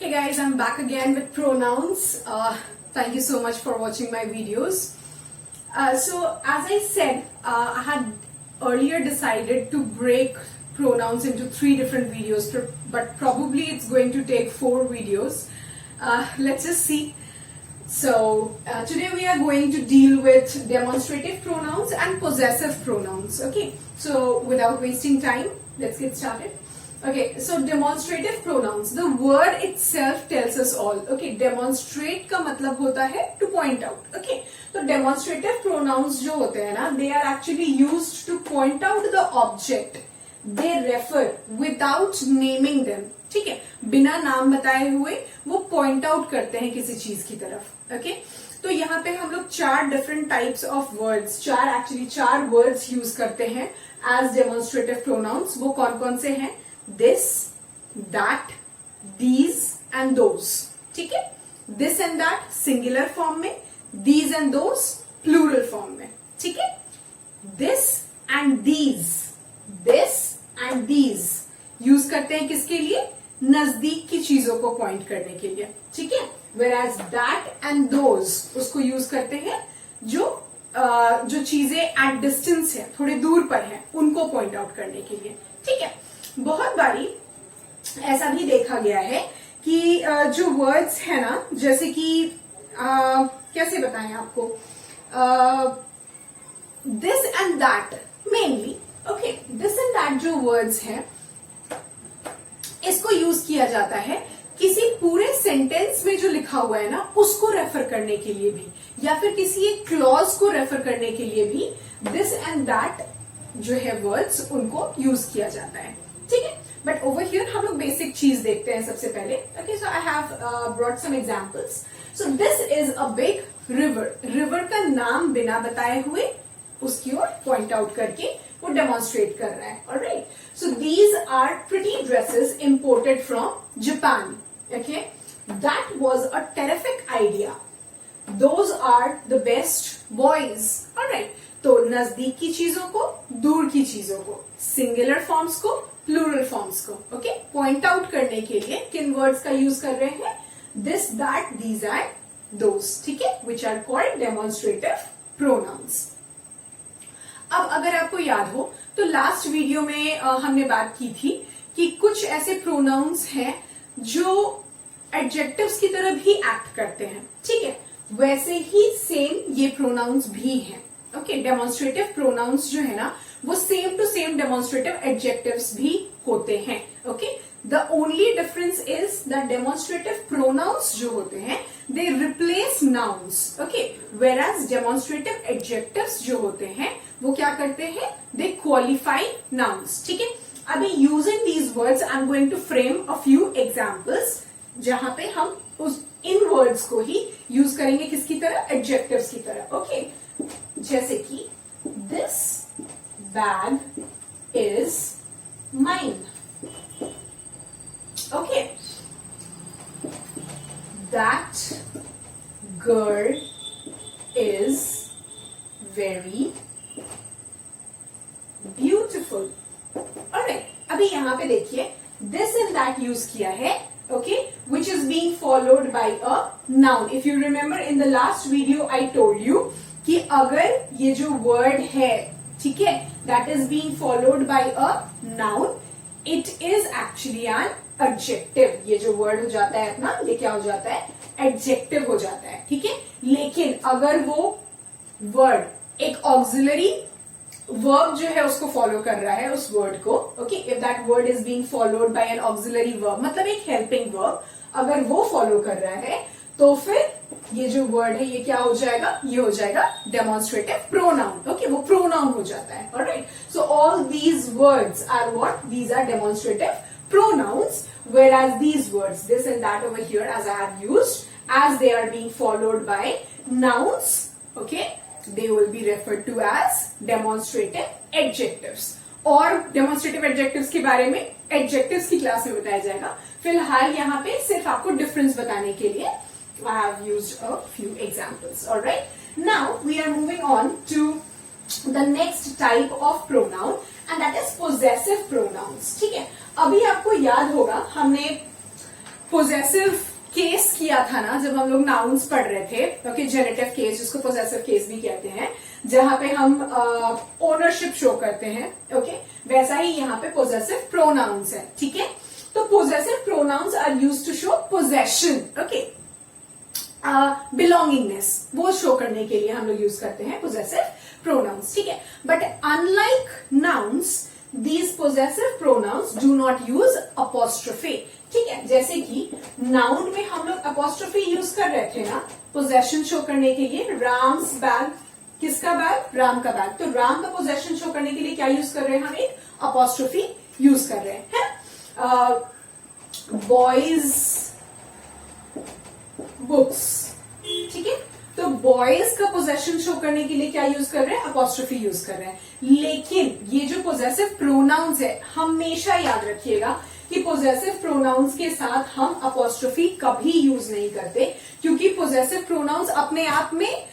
Hey guys, I'm back again with pronouns. Thank you so much for watching my videos. So as I said, I had earlier decided to break pronouns into 3 different videos, but probably it's going to take 4 videos. Let's just see. So today we are going to deal with demonstrative pronouns and possessive pronouns. Okay, so without wasting time, let's get started. Okay, so demonstrative pronouns, the word itself tells us all. Okay, demonstrate का मतलब होता है to point out. Okay, तो demonstrative pronouns जो होते हैं ना, they are actually used to point out the object. They refer without naming them. ठीक है, बिना नाम बताए हुए वो point out करते हैं किसी चीज की तरफ. Okay, तो यहाँ पे हम लोग 4 different types of words, 4 words use करते हैं as demonstrative pronouns. वो कौन कौन से हैं? This, that, these and those. ठीक है, this and that singular form में, these and those plural form में. ठीक है, this and these यूज करते हैं किसके लिए? नजदीक की चीजों को पॉइंट करने के लिए. ठीक है, whereas that and those उसको यूज करते हैं जो चीजें एट डिस्टेंस है, थोड़े दूर पर है, उनको पॉइंट आउट करने के लिए. ठीक है, बहुत बारी ऐसा भी देखा गया है कि जो वर्ड्स है ना, जैसे कि कैसे बताएं आपको, this and that mainly. Okay, this and that जो वर्ड्स हैं, इसको यूज किया जाता है किसी पूरे सेंटेंस में जो लिखा हुआ है ना, उसको रेफर करने के लिए भी, या फिर किसी एक क्लॉज को रेफर करने के लिए भी दिस एंड दैट जो है वर्ड्स, उनको यूज किया जाता है. ठीक है, बट ओवर हियर हम लोग बेसिक चीज देखते हैं सबसे पहले. Okay, so I have brought some examples. So this is a big river. River का नाम बिना बताए हुए उसकी ओर पॉइंट आउट करके वो डेमोन्स्ट्रेट कर रहा है. Alright, so these are pretty dresses imported from Japan. Okay, that was a terrific idea. Those are the best boys. Alright, तो नजदीक की चीजों को, दूर की चीजों को, सिंगुलर फॉर्म्स को, प्लूरल फॉर्म्स को, ओके, पॉइंट आउट करने के लिए किन वर्ड्स का यूज कर रहे हैं? This, that, these and those. ठीक है, which are called demonstrative pronouns. अब अगर आपको याद हो तो लास्ट वीडियो में हमने बात की थी कि कुछ ऐसे प्रोनाउंस हैं जो एडजेक्टिव्स की तरह भी एक्ट करते हैं. ठीक है, वैसे ही सेम ये प्रोनाउंस भी हैं. ओके, डेमोन्स्ट्रेटिव प्रोनाउंस जो है ना, वो same to same demonstrative adjectives भी होते हैं. Okay, the only difference is that demonstrative pronouns जो होते हैं, they replace nouns. Okay, whereas demonstrative adjectives जो होते हैं, वो क्या करते हैं? They qualify nouns. ठीक है, अभी using these words I am going to frame a few examples, जहां पे हम उस इन वर्ड्स को ही यूज करेंगे किसकी तरह? एडजेक्टिव्स की तरह. ओके, जैसे कि this bag is mine. Okay, that girl is very beautiful. Alright, अभी यहां पे देखिए दिस एंड दैट यूज किया है. Okay, which is being followed by a noun. If you remember in the last video I told you कि अगर ये जो word है, ठीक है, that is being followed by a noun, it is actually an adjective. ये जो word हो जाता है अपना, ये क्या हो जाता है? Adjective हो जाता है. ठीक है, लेकिन अगर वो word एक auxiliary वर्ब जो है उसको फॉलो कर रहा है, उस वर्ड को, okay, if that word is being followed by N auxiliary verb, मतलब एक हेल्पिंग वर्ब, अगर वो फॉलो कर रहा है, तो फिर ये जो वर्ड है, ये क्या हो जाएगा? ये हो जाएगा डेमोन्स्ट्रेटिव प्रोनाउन. ओके, वो प्रोनाउन हो जाता है. Alright, so all these words are what? These are demonstrative pronouns, whereas these words, this and that over here, as I have used, as they are being followed by nouns, okay, they will be referred to as demonstrative adjectives. और demonstrative adjectives के बारे में adjectives की class में बताया जाएगा. फिलहाल यहाँ पे सिर्फ आपको डिफरेंस बताने के लिए I have used a few examples. All right. Now we are moving on to the next type of pronoun and that is possessive pronouns. ठीक है, अभी आपको याद होगा हमने पोजेसिव केस किया था ना, जब हम लोग नाउन्स पढ़ रहे थे, ओके, जेनेटिव केस जिसको पोजेसिव केस भी कहते हैं, जहां पे हम ओनरशिप शो करते हैं, ओके, वैसा ही यहाँ पे पोजेसिव प्रोनाउंस है, ठीक है। तो possessive pronouns are used to show possession, okay, belongingness, वो शो करने के लिए हम लोग यूज करते हैं पोजेसिव प्रोनाउंस, ठीक है। But unlike nouns, these possessive pronouns do not use apostrophe, ठीक है। जैसे कि नाउन में हम लोग अपोस्ट्रोफी यूज कर रहे थे ना पोजेशन शो करने के लिए, राम्स बैग, किसका बैग, राम का बैग, तो राम का पोजेशन शो करने के लिए क्या यूज कर रहे हैं, हम एक अपोस्ट्रोफी यूज कर रहे हैं। बॉयज बुक्स, ठीक है, तो बॉयज का पोजेशन शो करने के लिए क्या यूज कर रहे हैं, अपोस्ट्रोफी यूज कर रहे हैं। लेकिन ये जो पोजेसिव प्रोनाउंस है, हमेशा याद रखिएगा कि पोजेसिव प्रोनाउंस के साथ हम अपोस्ट्रोफी कभी यूज नहीं करते, क्योंकि पोजेसिव प्रोनाउंस अपने आप में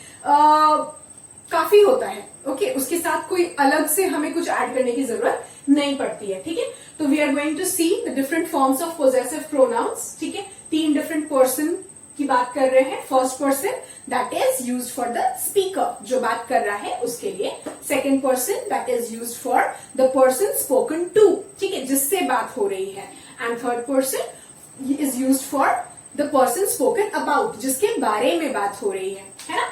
काफी होता है, ओके, उसके साथ कोई अलग से हमें कुछ ऐड करने की जरूरत नहीं पड़ती है, ठीक है। तो we are going to see the different forms of possessive pronouns, ठीक है। 3 डिफरेंट पर्सन की बात कर रहे हैं। First person that is used for the speaker, जो बात कर रहा है उसके लिए। Second person that is used for the person spoken to, ठीक है, जिससे बात हो रही है। And third person is used for the person spoken about, जिसके बारे में बात हो रही है ना।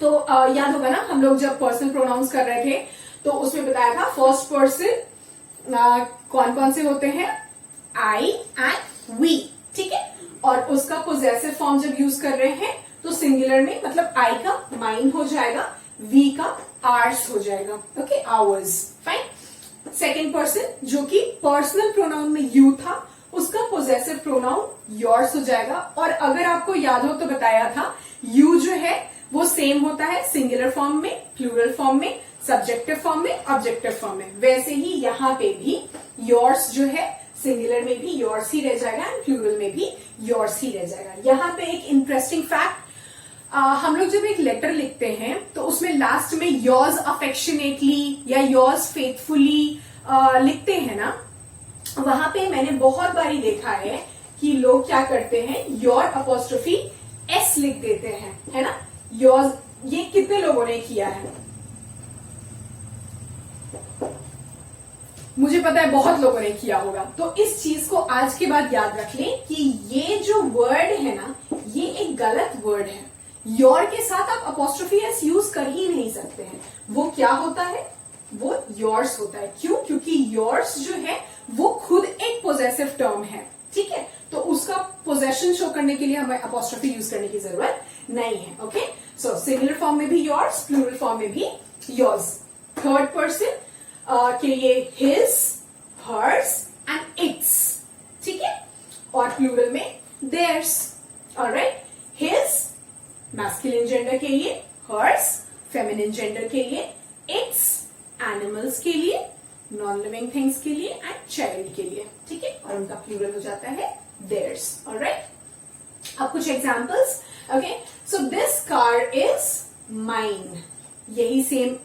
तो याद होगा ना, हम लोग जब पर्सनल प्रोनाउंस कर रहे थे तो उसमें बताया था फर्स्ट पर्सन कौन कौन से होते हैं, आई एंड वी, ठीक है। और उसका पोजेसिव फॉर्म जब यूज कर रहे हैं तो सिंगुलर में, मतलब आई का माइन हो जाएगा, वी का आर्स हो जाएगा, okay, hours, fine. Second person जो कि पर्सनल प्रोनाउन में यू था, उसका पोजेसिव प्रोनाउन योर्स हो जाएगा। और अगर आपको याद हो तो बताया था यू जो है वो सेम होता है सिंगुलर फॉर्म में, प्लूरल फॉर्म में, सब्जेक्टिव फॉर्म में, ऑब्जेक्टिव फॉर्म में। वैसे ही यहाँ पे भी योर्स जो है सिंगुलर में भी योर्स ही रह जाएगा एंड प्लूरल में भी योर्स ही रह जाएगा। यहाँ पे एक इंटरेस्टिंग फैक्ट, हम लोग जब एक लेटर लिखते हैं तो उसमें लास्ट में योर्स अफेक्शनेटली या योर्स फेथफुली लिखते हैं ना, वहां पे मैंने बहुत बारी देखा है कि लोग क्या करते हैं, योर अपोस्ट्रोफी एस लिख देते हैं, है ना, योर्स। ये कितने लोगों ने किया है, मुझे पता है बहुत लोगों ने किया होगा। तो इस चीज को आज के बाद याद रख लें कि ये जो वर्ड है ना, ये एक गलत वर्ड है। योर के साथ आप अपोस्ट्रोफी एस यूज कर ही नहीं सकते हैं। वो क्या होता है, वो योर्स होता है। क्यों? क्योंकि योर्स जो है वो खुद एक पोजेसिव टर्म है, ठीक है। तो उसका पोजेशन शो करने के लिए हमें अपोस्ट्रोफी यूज करने की जरूरत नहीं है, ओके। सो सिंगुलर फॉर्म में भी योर्स, प्लूरल फॉर्म में भी योर्स। थर्ड पर्सन के लिए हिज, हर्स एंड इट्स, ठीक है, और प्लूरल में theirs, alright. His masculine gender के लिए, हर्स फेमिनिन जेंडर के लिए, इट्स एनिमल्स के लिए, नॉन लिविंग थिंग्स के लिए एंड चाइल्ड के लिए, ठीक है, और उनका प्लूरल हो जाता है देयर्स, ऑलराइट। अब कुछ examples, okay. So this car is mine, यही same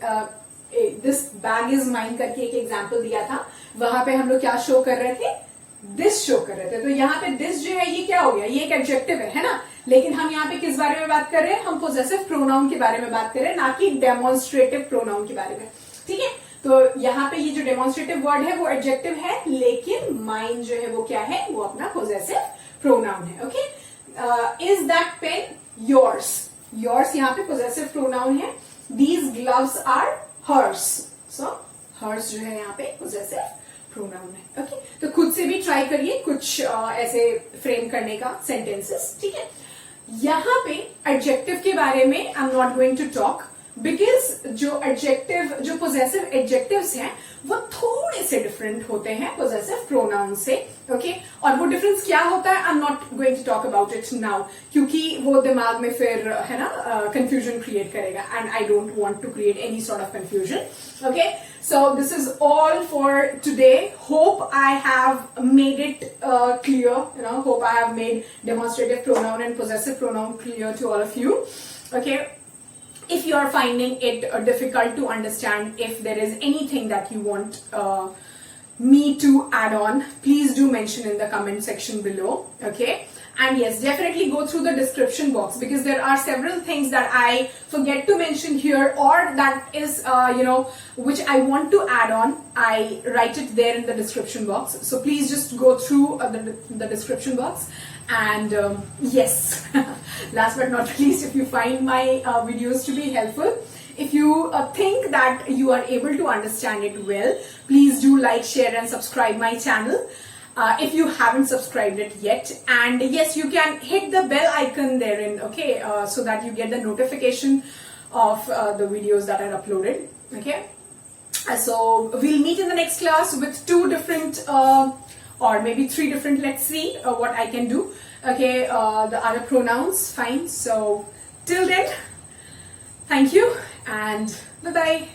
this bag is mine करके एक एग्जाम्पल दिया था। वहां पे हम लोग क्या शो कर रहे थे, दिस शो कर रहे थे। तो यहाँ पे दिस जो है ये क्या हो गया, ये एक एडजेक्टिव है ना। लेकिन हम यहाँ पे किस बारे में बात कर रहे हैं, हम पोजेसिव प्रोनाउन के बारे में बात कर रहे हैं, ना कि डेमोन्स्ट्रेटिव प्रोनाउन के बारे में, ठीक है। तो यहाँ पे ये जो डेमोन्स्ट्रेटिव वर्ड है वो एडजेक्टिव है, लेकिन माइन जो है वो क्या है, वो अपना पोजेसिव प्रोनाउन है, okay. Is that pen yours, yours यहाँ पे पोजेसिव प्रोनाउन है। These gloves are hers, so hers जो है यहाँ पे पोजेसिव प्रोनाउन है, ओके। तो खुद से भी ट्राई करिए कुछ ऐसे फ्रेम करने का सेंटेंसेस, ठीक है। यहाँ पे एडजेक्टिव के बारे में I am not going to talk, because जो एडजेक्टिव, जो पोजेसिव एडजेक्टिव्स हैं वो थोड़े से डिफरेंट होते हैं पोजेसिव प्रोनाउन से, ओके। और वो डिफरेंस क्या होता है, I am not going to talk about it now, क्योंकि वो दिमाग में फिर है ना कंफ्यूजन क्रिएट करेगा, and I don't want to create any sort of confusion, okay. So this is all for today. Hope I have made it clear, you know, hope I have made demonstrative pronoun and possessive pronoun clear to all of you, okay. If you are finding it difficult to understand, if there is anything that you want me to add on, please do mention in the comment section below. Okay. And yes, definitely go through the description box, because there are several things that I forget to mention here, or that is, which I want to add on. I write it there in the description box. So please just go through the description box. And yes, last but not least, if you find my videos to be helpful, if you think that you are able to understand it well, please do like, share and subscribe my channel. If you haven't subscribed it yet. And yes, you can hit the bell icon therein, okay, so that you get the notification of the videos that are uploaded. Okay, so we'll meet in the next class with 2 different or maybe 3 different, let's see what I can do. Okay, the other pronouns, fine. So till then, thank you and bye bye.